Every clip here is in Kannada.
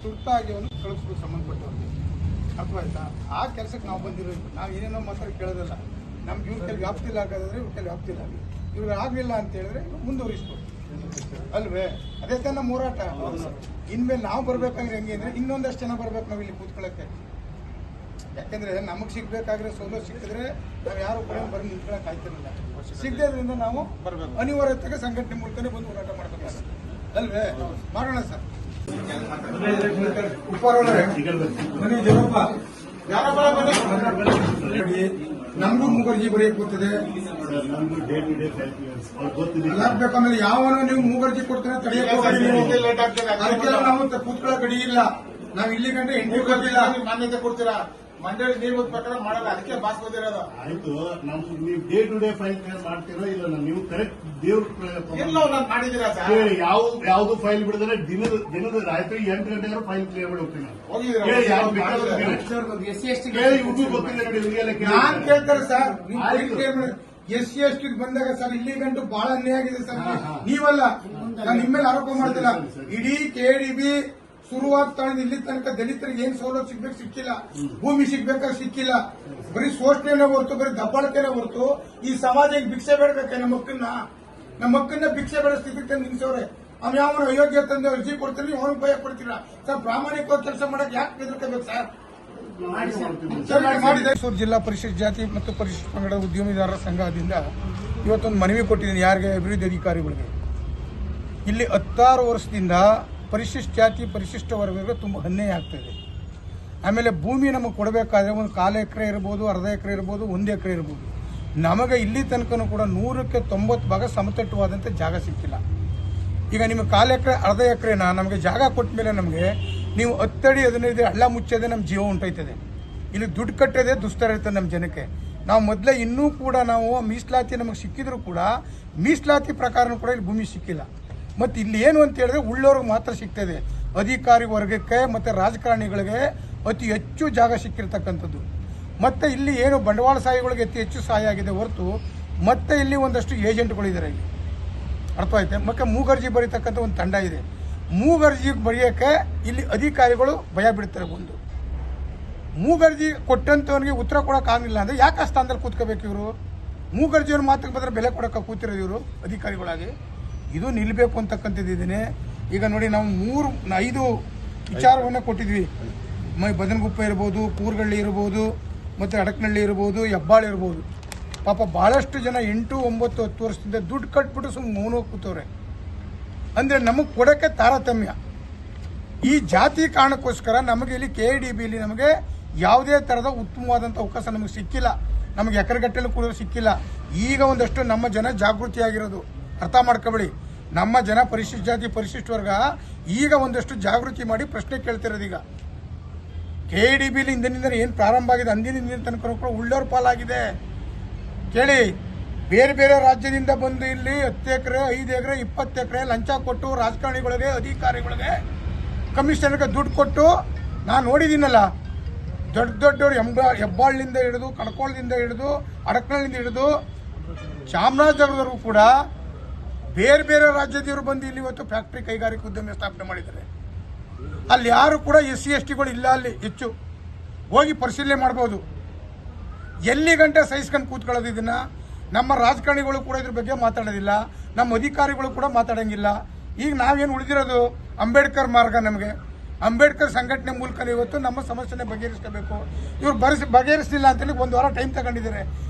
ತುರ್ತಾಗಿ ಅವನು ಕಳಿಸ್ಬೇಕು ಸಂಬಂಧಪಟ್ಟವ್ರಿಗೆ. ಅರ್ಥವಾಯ್ತಾ? ಆ ಕೆಲಸಕ್ಕೆ ನಾವು ಬಂದಿರೋದು. ನಾವು ಏನೇನೋ ಮಾತ್ರ ಕೇಳೋದಲ್ಲ. ನಮ್ಗೆ ಇವ್ರ ಕೈಲಿ ವ್ಯಾಪ್ತಿ ಇಲ್ಲ ಆಗೋದಾದ್ರೆ ಇವ್ರ ಕೈಲಿ ವ್ಯಾಪ್ತಿ ಇಲ್ಲ ಆಗಲಿ. ಇವ್ರಿಗೆ ಆಗಲಿಲ್ಲ ಅಂತ ಹೇಳಿದ್ರೆ ಮುಂದುವರಿಸ್ಬೋದು ಅಲ್ವೇ? ಅದೇ ತಾನ ಹೋರಾಟ. ಇನ್ಮೇಲೆ ನಾವು ಬರ್ಬೇಕಾದ್ರೆ ಹೆಂಗೆ ಅಂದ್ರೆ ಇನ್ನೊಂದಷ್ಟು ಜನ ಬರ್ಬೇಕು ನಾವು ಇಲ್ಲಿ ಕೂತ್ಕೊಳ್ಳೋಕ್ಕೆ. ಯಾಕಂದ್ರೆ ನಮಗೆ ಸಿಗ್ಬೇಕಾದ್ರೆ ಸೌಲಭ್ಯ ಸಿಕ್ಕಿದ್ರೆ ನಾವು ಯಾರು ಕೂಡ ಬರೀ ನಿಂತ್ಕೊಳ್ಳೋಕೆ ಆಯ್ತಿರಲಿಲ್ಲ. ಸಿಗದ್ರಿಂದ ನಾವು ಅನಿವಾರ್ಯತೆಗೆ ಸಂಘಟನೆ ಮೂಲಕನೇ ಬಂದು ಹೋರಾಟ ಮಾಡಬೇಕಾಗುತ್ತೆ ಅಲ್ವೇ? ಮಾಡೋಣ ಸರ್. ನಮಗೂ ಮುಖರ್ಜಿ ಬರೆಯಕ್ಕೆ ಗೊತ್ತಿದೆ. ಬೇಕಂದ್ರೆ ಯಾವನೋ ನೀವು ಮುಖರ್ಜಿ ಕೊಡ್ತಾರೆ ತಡೆಯಕ್ಕೆ ನಾವು ಕೂತ್ಕೊಳ್ಳೋ ಗಡಿ ಇಲ್ಲ. ನಾವು ಇಲ್ಲಿ ಗಂಟೆ ಎಂಟು ಗೊತ್ತಿಲ್ಲ ಮಾನ್ಯತೆ ಕೊಡ್ತೀರಾ? ಮಂಡಳಿ ನೀವು ಪ್ರಕಾರ ಮಾಡಲ್ಲ, ಅದಕ್ಕೆ ಬಾಸ್ ಬಂದಿರೋದು. ಆಯ್ತು, ನೀವು day to day file clear ಮಾಡ್ತೀರೋ ಇಲ್ಲ? ನೀವು ಕರೆಕ್ಟ್ ದೇವ್ರ ಮಾಡಿದ್ದೀರಾ ಸರ್? ಯಾವ್ದು ಫೈಲ್ ಬಿಡಿದ್ರೆ ದಿನದ ರಾತ್ರಿ 8 ಗಂಟೆಗೂ ಫೈಲ್ ಕ್ಲಿಯರ್ ಮಾಡಿ ಹೋಗ್ತೀನಿ. ನಾನ್ ಕೇಳ್ತಾರೆ ಸರ್, SC ST ಬಂದಾಗ ಸರ್ ಇಲ್ಲಿ ಗಂಟು ಬಹಳ ಅನ್ಯಾಯ ಆಗಿದೆ ಸರ್. ನೀವಲ್ಲ, ನಾನು ನಿಮ್ಮೇಲೆ ಆರೋಪ ಮಾಡ್ತಿಲ್ಲ. ಇಡೀ KDB ಶುರುವಾದ ತಗೊಂಡು ಇಲ್ಲಿ ತನಕ ದಲಿತರಿಗೆ ಏನ್ ಸೌಲಭ್ಯ ಸಿಗ್ಬೇಕು ಸಿಕ್ಕಿಲ್ಲ, ಭೂಮಿ ಸಿಗ್ಬೇಕಾದ್ರೆ ಸಿಕ್ಕಿಲ್ಲ. ಬರೀ ಶೋಷಣೆನೇ ಹೊರತು, ಬರೀ ದಬ್ಬಾಳಿಕೆನೇ ಹೊರತು ಈ ಸಮಾಜ ಭಿಕ್ಷೆ ಬೇಡಬೇಕೆ? ನಮ್ಮ ಮಕ್ಕನ್ನ ಭಿಕ್ಷೆ ಬೇಡ ಸ್ಥಿತಿಗೆ ನಿಲ್ಸವ್ರೆ. ಅವ್ನು ಯಾವ ಅಯೋಗ್ಯ ತಂದು ಅರ್ಜಿ ಕೊಡ್ತೀನಿ, ಅವ್ನಿಗೆ ಭಯ ಕೊಡ್ತೀರಾ ಸರ್? ಪ್ರಾಮಾಣಿಕವಾಗಿ ಕೆಲಸ ಮಾಡಕ್ ಯಾಕೆ ಬೆದರ್ಕೋಬೇಕು ಸರ್? ಮೈಸೂರು ಜಿಲ್ಲಾ ಪರಿಶಿಷ್ಟ ಜಾತಿ ಮತ್ತು ಪರಿಶಿಷ್ಟ ಪಂಗಡ ಉದ್ಯಮಿದಾರರ ಸಂಘದಿಂದ ಇವತ್ತೊಂದು ಮನವಿ ಕೊಟ್ಟಿದ್ದೀನಿ. ಯಾರಿಗೆ? ಅಭಿವೃದ್ಧಿ ಅಧಿಕಾರಿಗಳಿಗೆ. ಇಲ್ಲಿ 16 ವರ್ಷದಿಂದ ಪರಿಶಿಷ್ಟ ಜಾತಿ ಪರಿಶಿಷ್ಟ ವರ್ಗಗಳಿಗೆ ತುಂಬ ಅನ್ಯಾಯ ಆಗ್ತಾಯಿದೆ. ಆಮೇಲೆ ಭೂಮಿ ನಮಗೆ ಕೊಡಬೇಕಾದ್ರೆ ಒಂದು 1/4 ಎಕರೆ ಇರ್ಬೋದು, ಅರ್ಧ ಎಕರೆ ಇರ್ಬೋದು, 1 ಎಕರೆ ಇರ್ಬೋದು. ನಮಗೆ ಇಲ್ಲಿ ತನಕನೂ ಕೂಡ 100ಕ್ಕೆ 90 ಭಾಗ ಸಮತಟ್ಟವಾದಂಥ ಜಾಗ ಸಿಕ್ಕಿಲ್ಲ. ಈಗ ನಿಮಗೆ 1/4 ಎಕರೆ ಅರ್ಧ ಎಕರೆನ ನಮಗೆ ಜಾಗ ಕೊಟ್ಟ ಮೇಲೆ ನಮಗೆ ನೀವು 10 ಅಡಿ 15 ಹಳ್ಳ ಮುಚ್ಚೋದೆ ನಮ್ಮ ಜೀವ ಉಂಟಾಯ್ತದೆ. ಇಲ್ಲಿ ದುಡ್ಡು ಕಟ್ಟೋದೇ ದುಸ್ತರ ಇರ್ತದೆ ನಮ್ಮ ಜನಕ್ಕೆ. ನಾವು ಮೊದಲೇ ಇನ್ನೂ ಕೂಡ ನಾವು ಮೀಸಲಾತಿ ನಮಗೆ ಸಿಕ್ಕಿದ್ರು ಕೂಡ ಮೀಸಲಾತಿ ಪ್ರಕಾರನೂ ಕೂಡ ಇಲ್ಲಿ ಭೂಮಿ ಸಿಕ್ಕಿಲ್ಲ. ಮತ್ತು ಇಲ್ಲಿ ಏನು ಅಂತ ಹೇಳಿದ್ರೆ ಉಳ್ಳೋರ್ಗೆ ಮಾತ್ರ ಸಿಗ್ತದೆ. ಅಧಿಕಾರಿ ವರ್ಗಕ್ಕೆ ಮತ್ತು ರಾಜಕಾರಣಿಗಳಿಗೆ ಅತಿ ಹೆಚ್ಚು ಜಾಗ ಸಿಕ್ಕಿರ್ತಕ್ಕಂಥದ್ದು. ಮತ್ತು ಇಲ್ಲಿ ಏನು ಬಂಡವಾಳಶಾಹಿಗಳಿಗೆ ಅತಿ ಹೆಚ್ಚು ಸಹಾಯ ಆಗಿದೆ ಹೊರತು ಮತ್ತೆ ಇಲ್ಲಿ ಒಂದಷ್ಟು ಏಜೆಂಟ್ಗಳಿದ್ದಾರೆ ಇಲ್ಲಿ. ಅರ್ಥ ಆಯ್ತು? ಮತ್ತು ಮೂಗರ್ಜಿ ಬರೀತಕ್ಕಂಥ ಒಂದು ತಂಡ ಇದೆ. ಮೂಗರ್ಜಿ ಬರೆಯೋಕ್ಕೆ ಇಲ್ಲಿ ಅಧಿಕಾರಿಗಳು ಭಯ ಬಿಡ್ತಾರೆ. ಒಂದು ಮೂಗರ್ಜಿ ಕೊಟ್ಟಂಥವನಿಗೆ ಉತ್ತರ ಕೊಡೋಕ್ಕಾಗಲಿಲ್ಲ ಅಂದರೆ ಯಾಕೆ ಆ ಸ್ಥಾನದಲ್ಲಿ ಕೂತ್ಕೋಬೇಕು ಇವರು? ಮೂಗರ್ಜಿಯನ್ನು ಮಾತ್ರ ಬಂದರೆ ಬೆಲೆ ಕೊಡೋಕೆ ಕೂತಿರೋದು ಇವರು ಅಧಿಕಾರಿಗಳಾಗಿ. ಇದು ನಿಲ್ಲಬೇಕು ಅಂತಕ್ಕಂಥದ್ದಿದ್ದೇನೆ. ಈಗ ನೋಡಿ, ನಾವು 5 ವಿಚಾರವನ್ನು ಕೊಟ್ಟಿದ್ವಿ. ಬದನಗುಪ್ಪ ಇರ್ಬೋದು, ಕೂರ್ಗಳ್ಳಿ ಇರ್ಬೋದು, ಮತ್ತು ಅಡಕನಹಳ್ಳಿ ಇರ್ಬೋದು, ಹೆಬ್ಬಾಳು ಇರ್ಬೋದು. ಪಾಪ ಭಾಳಷ್ಟು ಜನ 8, 9, 10 ವರ್ಷದಿಂದ ದುಡ್ಡು ಕಟ್ಬಿಟ್ಟು ಸುಮ್ಮನೆ ಮೌನವಾಗಿ ಕೂತವ್ರೆ. ಅಂದರೆ ನಮಗೆ ಕೊಡೋಕ್ಕೆ ತಾರತಮ್ಯ. ಈ ಜಾತಿ ಕಾರಣಕ್ಕೋಸ್ಕರ ನಮಗೆ ಇಲ್ಲಿ KDBಯಲ್ಲಿ ನಮಗೆ ಯಾವುದೇ ಥರದ ಉತ್ತಮವಾದಂಥ ಅವಕಾಶ ನಮಗೆ ಸಿಕ್ಕಿಲ್ಲ. ನಮಗೆ ಎಕರೆಗಟ್ಟಲೆ ಕೂಡ ಸಿಕ್ಕಿಲ್ಲ. ಈಗ ಒಂದಷ್ಟು ನಮ್ಮ ಜನ ಜಾಗೃತಿಯಾಗಿರೋದು ಅರ್ಥ ಮಾಡ್ಕೊಬೇಡಿ. ನಮ್ಮ ಜನ ಪರಿಶಿಷ್ಟ ಜಾತಿ ಪರಿಶಿಷ್ಟ ವರ್ಗ ಈಗ ಒಂದಷ್ಟು ಜಾಗೃತಿ ಮಾಡಿ ಪ್ರಶ್ನೆ ಕೇಳ್ತಿರೋದು. ಈಗ KDBಯಲ್ಲಿ ಇಂದಿನಿಂದ ಏನು ಪ್ರಾರಂಭ ಆಗಿದೆ ಅಂದಿನಿಂದ ತನಕ ಕೂಡ ಉಳ್ಳೋರ್ ಪಾಲಾಗಿದೆ. ಕೇಳಿ, ಬೇರೆ ಬೇರೆ ರಾಜ್ಯದಿಂದ ಬಂದು ಇಲ್ಲಿ 10 ಎಕರೆ 5 ಎಕರೆ 20 ಎಕರೆ ಲಂಚ ಕೊಟ್ಟು ರಾಜಕಾರಣಿಗಳಿಗೆ ಅಧಿಕಾರಿಗಳಿಗೆ ಕಮಿಷನರ್ಗೆ ದುಡ್ಡು ಕೊಟ್ಟು ನಾನು ನೋಡಿದ್ದೀನಲ್ಲ. ದೊಡ್ಡವರು ಹೆಬ್ಬಾಳಿನಿಂದ ಹಿಡಿದು ಕಣಕೋಳದಿಂದ ಹಿಡಿದು ಅಡಕನಹಳ್ಳಿಯಿಂದ ಹಿಡಿದು ಚಾಮರಾಜನಗರದವರೆಗೂ ಕೂಡ ಬೇರೆ ಬೇರೆ ರಾಜ್ಯದವರು ಬಂದು ಇಲ್ಲಿ ಇವತ್ತು ಫ್ಯಾಕ್ಟ್ರಿ ಕೈಗಾರಿಕಾ ಉದ್ಯಮ ಸ್ಥಾಪನೆ ಮಾಡಿದ್ದಾರೆ. ಅಲ್ಲಿ ಯಾರು ಕೂಡ SC STಗಳು ಇಲ್ಲ. ಅಲ್ಲಿ ಹೆಚ್ಚು ಹೋಗಿ ಪರಿಶೀಲನೆ ಮಾಡ್ಬೋದು. ಎಲ್ಲಿ ಗಂಟೆ ಸಹಿಸ್ಕೊಂಡು ಕೂತ್ಕೊಳ್ಳೋದು ಇದನ್ನ? ನಮ್ಮ ರಾಜಕಾರಣಿಗಳು ಕೂಡ ಇದ್ರ ಬಗ್ಗೆ ಮಾತಾಡೋದಿಲ್ಲ, ನಮ್ಮ ಅಧಿಕಾರಿಗಳು ಕೂಡ ಮಾತಾಡೋಂಗಿಲ್ಲ. ಈಗ ನಾವೇನು ಉಳಿದಿರೋದು ಅಂಬೇಡ್ಕರ್ ಮಾರ್ಗ. ನಮಗೆ ಅಂಬೇಡ್ಕರ್ ಸಂಘಟನೆ ಮೂಲಕ ಇವತ್ತು ನಮ್ಮ ಸಮಸ್ಯೆನೇ ಬಗೆಹರಿಸಬೇಕು. ಇವ್ರು ಬಗೆಹರಿಸಲಿಲ್ಲ ಅಂತೇಳಿ 1 ವಾರ ಟೈಮ್ ತಗೊಂಡಿದ್ದಾರೆ.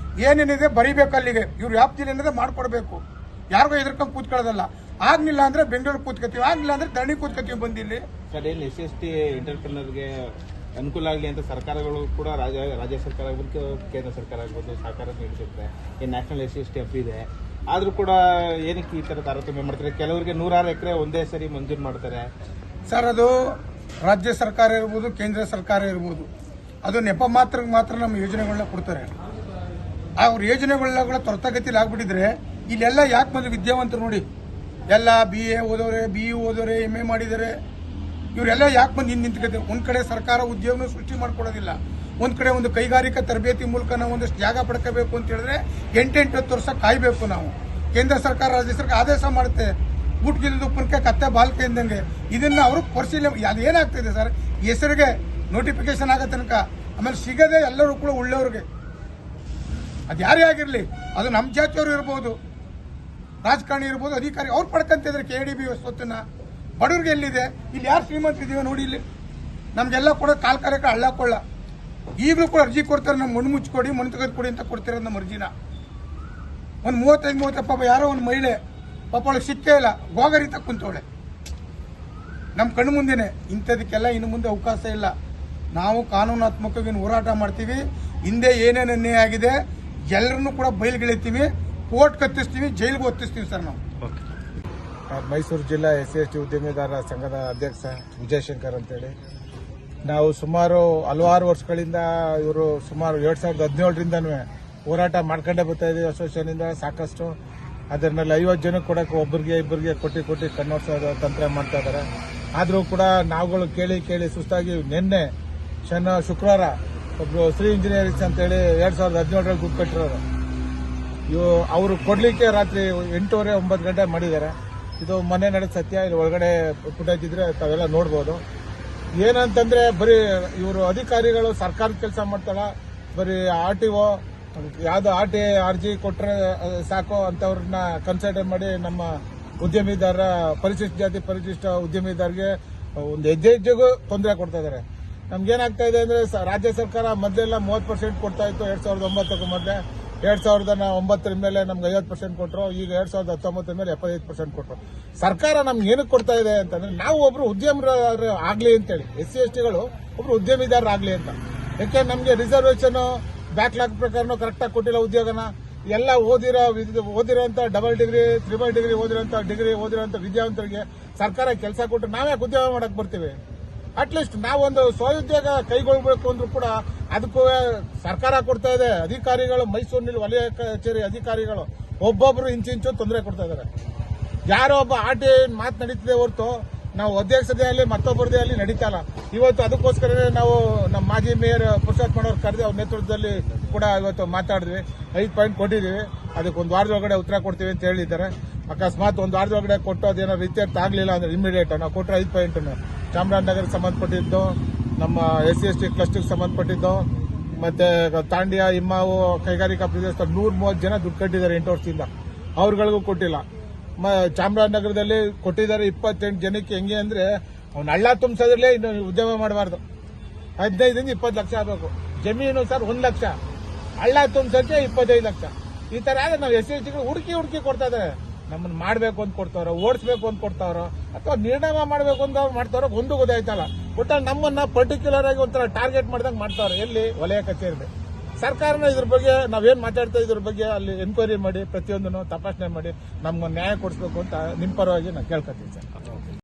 ಏನೇನಿದೆ ಬರೀಬೇಕು ಅಲ್ಲಿಗೆ. ಇವ್ರು ವ್ಯಾಪ್ತಿಯಲ್ಲಿ ಏನಿದೆ ಮಾಡಿಕೊಡ್ಬೇಕು. ಯಾರಿಗೋ ಎದುರ್ಕೊಂಡು ಕೂತ್ಕೊಳ್ಳೋದಲ್ಲ. ಆಗ್ಲಿಲ್ಲ ಅಂದ್ರೆ ಬೆಂಗಳೂರು ಕೂತ್ಕೋತೀವಿ, ಆಗ್ಲಿಲ್ಲ ಅಂದ್ರೆ ಧರಣಿ ಕೂತ್ಕೋತೀವಿ ಬಂದಿಲ್ಲಿ. ಸರ್, ಏನು SC ST ಎಂಟರ್ಪ್ರಿನರ್ಗೆ ಅನುಕೂಲ ಆಗಲಿ ಅಂತ ಸರ್ಕಾರಗಳು ಕೂಡ ರಾಜ್ಯ ಸರ್ಕಾರ ಆಗ್ಬೋದು, ಕೇಂದ್ರ ಸರ್ಕಾರ ಆಗ್ಬೋದು ಸಹಕಾರ ನೀಡುತ್ತೆ. ಏನು ನ್ಯಾಷನಲ್ SC ST ಹಬ್ ಇದೆ. ಆದರೂ ಕೂಡ ಏನಕ್ಕೆ ಈ ಥರ ತಾರತಮ್ಯ ಮಾಡ್ತಾರೆ? ಕೆಲವರಿಗೆ 106 ಎಕರೆ ಒಂದೇ ಸರಿ ಮಂಜೂರು ಮಾಡ್ತಾರೆ. ಸರ್, ಅದು ರಾಜ್ಯ ಸರ್ಕಾರ ಇರ್ಬೋದು, ಕೇಂದ್ರ ಸರ್ಕಾರ ಇರ್ಬೋದು, ಅದು ನೆಪ ಮಾತ್ರ ನಮ್ಮ ಯೋಜನೆಗಳನ್ನ ಕೊಡ್ತಾರೆ. ಅವ್ರ ಯೋಜನೆಗಳನ್ನ ಕೂಡ ತ್ವರಿತಗತಿಯಲ್ಲಿ ಆಗ್ಬಿಟ್ಟಿದ್ರೆ ಇಲ್ಲೆಲ್ಲ ಯಾಕೆ ಬಂದು ವಿದ್ಯಾವಂತರು ನೋಡಿ, ಎಲ್ಲ BA ಓದೋರೆ, BE ಓದೋರೆ, MA ಮಾಡಿದ್ದಾರೆ. ಇವರೆಲ್ಲ ಯಾಕೆ ಬಂದು ನಿಂತ್ಕೊತಾರೆ? ಒಂದು ಕಡೆ ಸರ್ಕಾರ ಉದ್ಯೋಗ ಸೃಷ್ಟಿ ಮಾಡ್ಕೊಡೋದಿಲ್ಲ, ಒಂದು ಕಡೆ ಒಂದು ಕೈಗಾರಿಕಾ ತರಬೇತಿ ಮೂಲಕ ನಾವು ಒಂದಷ್ಟು ಜಾಗ ಪಡ್ಕೋಬೇಕು ಅಂತ ಹೇಳಿದ್ರೆ 8-10 ವರ್ಷ ಕಾಯಬೇಕು ನಾವು. ಕೇಂದ್ರ ಸರ್ಕಾರ ರಾಜ್ಯ ಸರ್ಕಾರ ಆದೇಶ ಮಾಡುತ್ತೆ, ಬುಟ್ಗಿಲ್ದು ಉಪ್ಪಿನಕಾಯಿ ಕತ್ತೆ ಬಾಲ್ಕೆ ಇದ್ದಂಗೆ ಇದನ್ನ ಅವರು ಪರಿಶೀಲನೆ ಅದು ಏನಾಗ್ತಿದೆ ಸರ್, ಹೆಸರಿಗೆ ನೋಟಿಫಿಕೇಶನ್ ಆಗೋ ತನಕ ಆಮೇಲೆ ಸಿಗದೆ ಎಲ್ಲರೂ ಕೂಡ ಉಳ್ಳವ್ರಿಗೆ, ಅದು ಯಾರೇ ಆಗಿರಲಿ, ಅದು ನಮ್ಮ ಜಾತಿಯವರು ಇರ್ಬೋದು, ರಾಜಕಾರಣಿ ಇರ್ಬೋದು, ಅಧಿಕಾರಿ ಅವ್ರು ಪಡ್ಕೊಂತಿದ್ರೆ KDB ಸ್ವತ್ತನ್ನ. ಬಡವ್ರಿಗೆ ಎಲ್ಲಿದೆ? ಇಲ್ಲಿ ಯಾರು ಶ್ರೀಮಂತರಿದ್ದೀವಿ ನೋಡಿ, ಇಲ್ಲಿ ನಮಗೆಲ್ಲ ಕೂಡ ಕಾರ್ಯಕ್ಕೆ ಹಳ್ಳ ಕೊಳ್ಳ. ಈಗಲೂ ಕೂಡ ಅರ್ಜಿ ಕೊಡ್ತಾರೆ, ನಮ್ಮ ಮಣ್ಣು ಮುಚ್ಕೊಡಿ, ಮಣ್ಣು ತೆಗೆದು ಕೊಡಿ ಅಂತ ಕೊಡ್ತಿರೋದು ನಮ್ಮ ಅರ್ಜಿನ. ಒಂದು 35 ಪಾಪ ಯಾರೋ ಒಂದು ಮಹಿಳೆ ಪಾಪ ಅವಳಿಗೆ ಸಿಕ್ಕೇ ಇಲ್ಲ, ಗೋಗರಿತ ಕುಂತವಳೆ ನಮ್ಮ ಕಣ್ಣು ಮುಂದೆನೆ. ಇಂಥದಕ್ಕೆಲ್ಲ ಇನ್ನು ಮುಂದೆ ಅವಕಾಶ ಇಲ್ಲ. ನಾವು ಕಾನೂನಾತ್ಮಕವಾಗಿ ಹೋರಾಟ ಮಾಡ್ತೀವಿ. ಹಿಂದೆ ಏನೇನು ಅನ್ಯಾಯ ಆಗಿದೆ ಎಲ್ಲರನ್ನೂ ಕೂಡ ಬಯಲ್ಗಿಳಿತೀವಿ, ಕೋರ್ಟ್ ಕತ್ತಿಸ್ತೀವಿ, ಜೈಲಿಗೆ ಒತ್ತಿಸ್ತೀವಿ ಸರ್ ನಾವು. ಮೈಸೂರು ಜಿಲ್ಲಾ SC/ST ಉದ್ಯಮಿದಾರರ ಸಂಘದ ಅಧ್ಯಕ್ಷ ವಿಜಯಶಂಕರ್ ಅಂತೇಳಿ. ನಾವು ಸುಮಾರು ಹಲವಾರು ವರ್ಷಗಳಿಂದ ಇವರು ಸುಮಾರು 2017ರಿಂದನೂ ಹೋರಾಟ ಮಾಡ್ಕೊಂಡೇ ಬರ್ತಾ ಇದ್ದೀವಿ. ಅಸೋಸಿಯೇಷನಿಂದ ಸಾಕಷ್ಟು ಅದರಲ್ಲಿ 50 ಜನಕ್ಕೆ ಕೊಡಕ್ಕೆ ಒಬ್ಬರಿಗೆ ಇಬ್ಬರಿಗೆ ಕೊಟ್ಟು ಕಣ್ಣೋರ್ಸೋದು ತಂತ್ರ ಮಾಡ್ತಾ ಇದ್ದಾರೆ. ಆದರೂ ಕೂಡ ನಾವುಗಳು ಕೇಳಿ ಸುಸ್ತಾಗಿ ನಿನ್ನೆ ಶುಕ್ರವಾರ ಒಬ್ರು ಶ್ರೀ ಇಂಜಿನಿಯರಿಂಗ್ಸ್ ಅಂತೇಳಿ 2017ರಲ್ಲಿ ದುಡ್ಡು ಕಟ್ಟಿರೋರು, ಅವರು ಕೊಡ್ಲಿಕ್ಕೆ ರಾತ್ರಿ 8:30 9 ಗಂಟೆ ಮಾಡಿದ್ದಾರೆ. ಇದು ಮನೆ ನಡೆದ ಸತ್ಯ. ಇಲ್ಲಿ ಒಳಗಡೆ ಫುಟೇಜ್ ಇದ್ರೆ ತಾವೆಲ್ಲ ನೋಡ್ಬೋದು. ಏನಂತಂದ್ರೆ ಬರೀ ಇವರು ಅಧಿಕಾರಿಗಳು ಸರ್ಕಾರದ ಕೆಲಸ ಮಾಡ್ತಾರ, ಬರೀ RTO ಯಾವ್ದು RTA ಅರ್ಜಿ ಕೊಟ್ರೆ ಸಾಕು ಅಂತವ್ರನ್ನ ಕನ್ಸಿಡರ್ ಮಾಡಿ ನಮ್ಮ ಉದ್ಯಮಿದಾರರ ಪರಿಶಿಷ್ಟ ಜಾತಿ ಪರಿಶಿಷ್ಟ ಉದ್ಯಮಿದಾರರಿಗೆ ಒಂದು ಹೆಜ್ಜೆಗೂ ತೊಂದರೆ ಕೊಡ್ತಾ ಇದ್ದಾರೆ. ನಮ್ಗೇನಾಗ್ತಾ ಇದೆ ಅಂದ್ರೆ ರಾಜ್ಯ ಸರ್ಕಾರ ಮೊದಲೆಲ್ಲ 30% ಕೊಡ್ತಾ ಇತ್ತು 2009ಕ್ಕೂ ಮೊದಲೇ. 2009 ಮೇಲೆ ನಮ್ಗೆ 50% ಕೊಟ್ಟರು. ಈಗ 2019 ಮೇಲೆ 75% ಕೊಟ್ಟರು. ಸರ್ಕಾರ ನಮ್ಗೆ ಏನಕ್ಕೆ ಕೊಡ್ತಾ ಇದೆ ಅಂತಂದ್ರೆ ನಾವು ಒಬ್ರು ಉದ್ಯಮಿದಾರ ಆಗ್ಲಿ ಅಂತೇಳಿ, SC/STಗಳು ಒಬ್ರು ಉದ್ಯಮಿದಾರರಾಗ್ಲಿ ಅಂತ. ಯಾಕೆ ನಮ್ಗೆ ರಿಸರ್ವೇಶನ್ ಬ್ಯಾಕ್ಲಾಗ್ ಪ್ರಕಾರ ಕರೆಕ್ಟಾಗಿ ಕೊಟ್ಟಿಲ್ಲ ಉದ್ಯೋಗನ. ಎಲ್ಲ ಓದಿರೋಂಥ ಡಬಲ್ ಡಿಗ್ರಿ ತ್ರಿಬಲ್ ಡಿಗ್ರಿ ಓದಿರೋಂಥ ವಿದ್ಯಾವಂತರಿಗೆ ಸರ್ಕಾರ ಕೆಲಸ ಕೊಟ್ಟು ನಾವ್ಯಾಕೆ ಉದ್ಯೋಗ ಮಾಡಕ್ ಬರ್ತೀವಿ? ಅಟ್ಲೀಸ್ಟ್ ನಾವೊಂದು ಸ್ವಉದ್ಯೋಗ ಕೈಗೊಳ್ಬೇಕು ಅಂದ್ರೂ ಕೂಡ ಅದಕ್ಕೂ ಸರ್ಕಾರ ಕೊಡ್ತಾ ಇದೆ. ಅಧಿಕಾರಿಗಳು ಮೈಸೂರಿನಲ್ಲಿ ವಲಯ ಕಚೇರಿ ಅಧಿಕಾರಿಗಳು ಒಬ್ಬೊಬ್ರು ಇಂಚಿಂಚು ತೊಂದರೆ ಕೊಡ್ತಾ ಇದ್ದಾರೆ. ಯಾರೋ ಒಬ್ಬ RTA ಮಾತು ನಡೀತಿದೆ ಹೊರತು ನಾವು ಅಧ್ಯಕ್ಷತೆ ಅಲ್ಲಿ ಮತ್ತೊಬ್ಬರದೇ ಅಲ್ಲಿ ನಡೀತಾ ಇಲ್ಲ. ಇವತ್ತು ಅದಕ್ಕೋಸ್ಕರನೇ ನಾವು ನಮ್ಮ ಮಾಜಿ ಮೇಯರ್ ಪುರುಷೋತ್ತಮನವ್ರು ಕರೆದು ಅವ್ರ ನೇತೃತ್ವದಲ್ಲಿ ಕೂಡ ಇವತ್ತು ಮಾತಾಡಿದ್ವಿ. 5 ಪಾಯಿಂಟ್ ಕೊಟ್ಟಿದ್ದೀವಿ. ಅದಕ್ಕೆ ಒಂದು ವಾರದೊಳಗಡೆ ಉತ್ತರ ಕೊಡ್ತೀವಿ ಅಂತ ಹೇಳಿದ್ದಾರೆ. ಅಕಸ್ಮಾತ್ ಒಂದು ವಾರದೊಳಗಡೆ ಕೊಟ್ಟು ಅದೇನೋ ಇತ್ಯರ್ಥ ಆಗಲಿಲ್ಲ ಅಂದ್ರೆ ಇಮಿಡಿಯೇಟ್ ನಾವು ಕೊಟ್ಟರೆ 5 ಪಾಯಿಂಟ್ ಚಾಮರಾಜನಗರಕ್ಕೆ ಸಂಬಂಧಪಟ್ಟಿದ್ದು, ನಮ್ಮ SC/ST ಕ್ಲಸ್ಟರ್ಗೆ ಸಂಬಂಧಪಟ್ಟಿದ್ದು, ಮತ್ತೆ ತಾಂಡ್ಯ ಇಮ್ಮಾವು ಕೈಗಾರಿಕಾ ಪ್ರದೇಶದಲ್ಲಿ 130 ಜನ ದುಡ್ಡು ಕಟ್ಟಿದ್ದಾರೆ 8 ವರ್ಷದಿಂದ, ಅವ್ರಗಳಿಗೂ ಕೊಟ್ಟಿಲ್ಲ. ಚಾಮರಾಜನಗರದಲ್ಲಿ ಕೊಟ್ಟಿದ್ದಾರೆ 28 ಜನಕ್ಕೆ. ಹೆಂಗೆ ಅಂದ್ರೆ ಅವ್ನು ಹಳ್ಳ ತುಂಬಿಸೋದ್ರಲ್ಲೇ ಇನ್ನು ಉದ್ಯಮ ಮಾಡಬಾರ್ದು. 15ರಿಂದ 20 ಲಕ್ಷ ಆಗಬೇಕು. ಜಮೀನು ಸರ್ 1 ಲಕ್ಷ, ಹಳ್ಳ ತುಂಬಿಸೋಕೆ 25 ಲಕ್ಷ. ಈ ತರ ಆದ್ರೆ ನಾವು SC/STಗಳು ಹುಡುಕಿ ಕೊಡ್ತಾ ಇದ್ದಾರೆ. ನಮ್ಮನ್ನ ಮಾಡಬೇಕು ಅಂತ ಕೊಡ್ತಾವ್ರ, ಓಡಿಸ್ಬೇಕು ಅಂತ ಕೊಡ್ತಾವ್ರ, ಅಥವಾ ನಿರ್ಣಯ ಮಾಡಬೇಕು ಅಂತ ಮಾಡ್ತಾವ್ರ, ಒಂದು ಗೊತ್ತಾಯ್ತಲ್ಲ. ಒಟ್ಟಾಗಿ ನಮ್ಮನ್ನ ಪರ್ಟಿಕ್ಯುಲರ್ ಆಗಿ ಒಂಥರ ಟಾರ್ಗೆಟ್ ಮಾಡ್ದಂಗೆ ಮಾಡ್ತಾವ್ರೆ. ಎಲ್ಲಿ? ವಲಯ ಕಚೇರಿ. ಸರ್ಕಾರನ ಇದ್ರ ಬಗ್ಗೆ ನಾವೇನ್ ಮಾತಾಡ್ತಾ ಇದ್ರ ಬಗ್ಗೆ ಅಲ್ಲಿ ಎನ್ಕ್ವೈರಿ ಮಾಡಿ ಪ್ರತಿಯೊಂದನ್ನು ತಪಾಸಣೆ ಮಾಡಿ ನಮ್ಗೆ ನ್ಯಾಯ ಕೊಡಿಸ್ಬೇಕು ಅಂತ ನಿಮ್ಮ ಪರವಾಗಿ ನಾನು ಕೇಳ್ಕೊತೀನಿ ಸರ್.